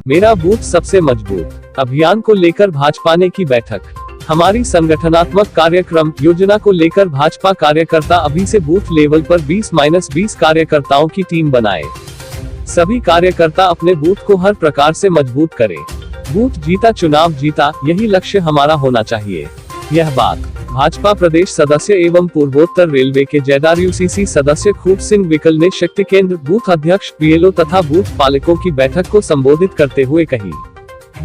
मेरा बूथ सबसे मजबूत अभियान को लेकर भाजपा ने की बैठक। हमारी संगठनात्मक कार्यक्रम योजना को लेकर भाजपा कार्यकर्ता अभी से बूथ लेवल पर 20-20 कार्यकर्ताओं की टीम बनाए। सभी कार्यकर्ता अपने बूथ को हर प्रकार से मजबूत करें। बूथ जीता चुनाव जीता, यही लक्ष्य हमारा होना चाहिए। यह बात भाजपा प्रदेश सदस्य एवं पूर्वोत्तर रेलवे के जेडार यूसीसी सदस्य खूब सिंह विकल ने शक्ति केंद्र बूथ अध्यक्ष बीएलओ तथा बूथ पालकों की बैठक को संबोधित करते हुए कही।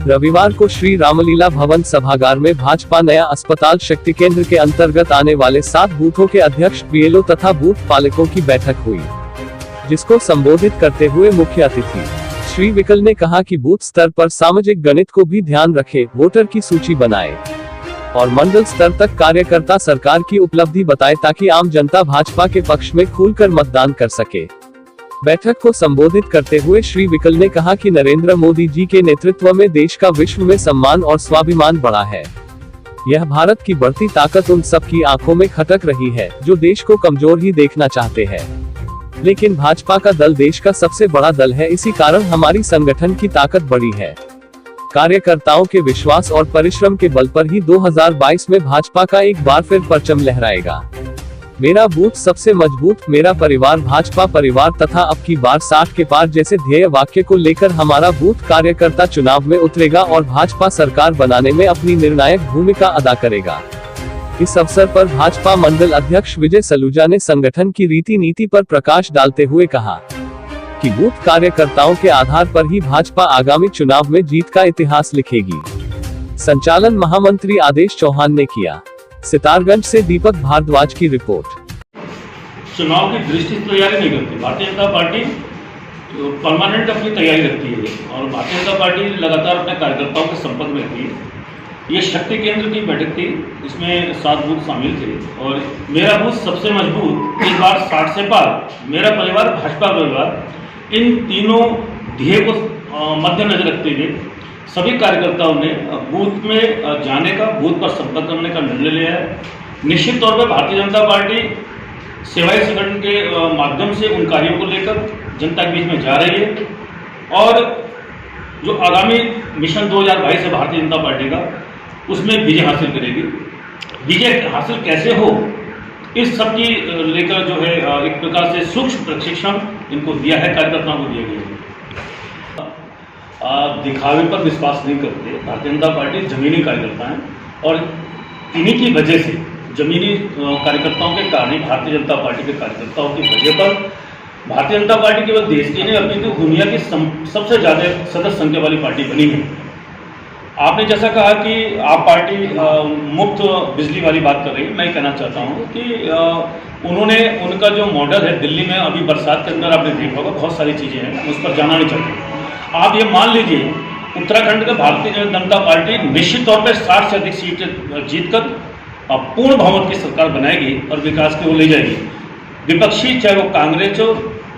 रविवार को श्री रामलीला भवन सभागार में भाजपा नया अस्पताल शक्ति केंद्र के अंतर्गत आने वाले 7 बूथों के अध्यक्ष बीएलओ तथा बूथ पालकों की बैठक हुई, जिसको संबोधित करते हुए मुख्य अतिथि श्री विकल ने कहा कि बूथ स्तर पर सामाजिक गणित को भी ध्यान रखे, वोटर की सूची बनाए और मंडल स्तर तक कार्यकर्ता सरकार की उपलब्धि बताए ताकि आम जनता भाजपा के पक्ष में खुलकर मतदान कर सके। बैठक को संबोधित करते हुए श्री विकल ने कहा कि नरेंद्र मोदी जी के नेतृत्व में देश का विश्व में सम्मान और स्वाभिमान बढ़ा है। यह भारत की बढ़ती ताकत उन सब की आंखों में खटक रही है जो देश को कमजोर ही देखना चाहते हैं, लेकिन भाजपा का दल देश का सबसे बड़ा दल है। इसी कारण हमारी संगठन की ताकत बढ़ी है। कार्यकर्ताओं के विश्वास और परिश्रम के बल पर ही 2022 में भाजपा का एक बार फिर परचम लहराएगा। मेरा बूथ सबसे मजबूत, मेरा परिवार भाजपा परिवार तथा अब की बार 60 के पार जैसे ध्येय वाक्य को लेकर हमारा बूथ कार्यकर्ता चुनाव में उतरेगा और भाजपा सरकार बनाने में अपनी निर्णायक भूमिका अदा करेगा। इस अवसर पर भाजपा मंडल अध्यक्ष विजय सलूजा ने संगठन की रीति नीति पर प्रकाश डालते हुए कहा कि बूथ कार्यकर्ताओं के आधार पर ही भाजपा आगामी चुनाव में जीत का इतिहास लिखेगी। संचालन महामंत्री आदेश चौहान ने किया। सितारगंज से दीपक भारद्वाज की रिपोर्ट। चुनाव की दृष्टि से तैयारी नहीं करती भारतीय जनता पार्टी, परमानेंट अपनी तैयारी रखती है और भारतीय जनता पार्टी लगातार अपने कार्यकर्ताओं के संपर्क में रहती है। ये शक्ति केंद्र की बैठक थी, इसमें 7 बूथ शामिल थे और मेरा बूथ सबसे मजबूत, इस बार 60 से पार, मेरा परिवार भाजपा परिवार, इन तीनों ध्येय को मद्देनजर रखते हुए सभी कार्यकर्ताओं ने बूथ में जाने का, बूथ पर संपर्क करने का निर्णय लिया है। निश्चित तौर पर भारतीय जनता पार्टी सेवाई संगठन के माध्यम से उन कार्यों को लेकर जनता के बीच में जा रही है और जो आगामी मिशन 2022 है भारतीय जनता पार्टी का, उसमें विजय हासिल करेगी। विजय हासिल कैसे हो, इस सब की लेकर जो है एक प्रकार से सूक्ष्म प्रशिक्षण इनको दिया है, कार्यकर्ताओं को दिया गया है। दिखावे पर विश्वास नहीं करते, भारतीय जनता पार्टी जमीनी कार्यकर्ता हैं और इन्हीं की वजह से, जमीनी कार्यकर्ताओं के कारण भारतीय जनता पार्टी के कार्यकर्ताओं की वजह पर भारतीय जनता पार्टी केवल देश की नहीं अपनी तो दुनिया की सबसे ज़्यादा सदस्य संख्या वाली पार्टी बनी है। आपने जैसा कहा कि आप पार्टी मुफ्त बिजली वाली बात कर रही है, मैं कहना चाहता हूँ कि उन्होंने उनका जो मॉडल है दिल्ली में, अभी बरसात के अंदर आपने देखा होगा बहुत सारी चीज़ें हैं, उस पर जाना नहीं चाहते। आप ये मान लीजिए उत्तराखंड का भारतीय जनता पार्टी निश्चित तौर पर 60 से अधिक सीटें जीतकर पूर्ण बहुमत की सरकार बनाएगी और विकास की ओर ले जाएगी। विपक्षी चाहे वो कांग्रेस हो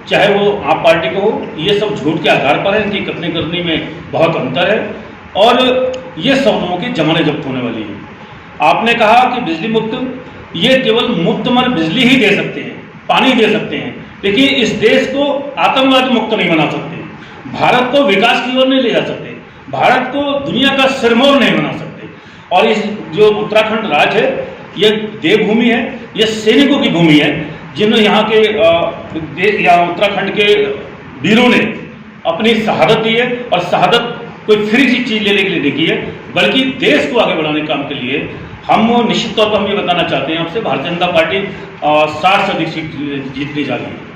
चाहे वो आप पार्टी को हो, ये सब झूठ के आधार पर है, इनकी कथनी करनी में बहुत अंतर है और ये सब लोगों की जमाने जब्त होने वाली है। आपने कहा कि बिजली मुफ्त, ये केवल मुफ्त में बिजली ही दे सकते हैं, पानी दे सकते हैं, लेकिन इस देश को आतंकवाद मुक्त नहीं बना सकते, भारत को विकास की ओर नहीं ले जा सकते, भारत को दुनिया का सिरमौर नहीं बना सकते। और इस जो उत्तराखंड राज्य है, ये देवभूमि है, ये सैनिकों की भूमि है, जिन्होंने यहाँ के उत्तराखंड के वीरों ने अपनी शहादत दी है और शहादत कोई फ्री सी चीज लेने के लिए नहीं की है, बल्कि देश को आगे बढ़ाने के काम के लिए हम निश्चित तौर पर हम ये बताना चाहते हैं आपसे, भारतीय जनता पार्टी 60 से अधिक सीट जीतने जा रही है।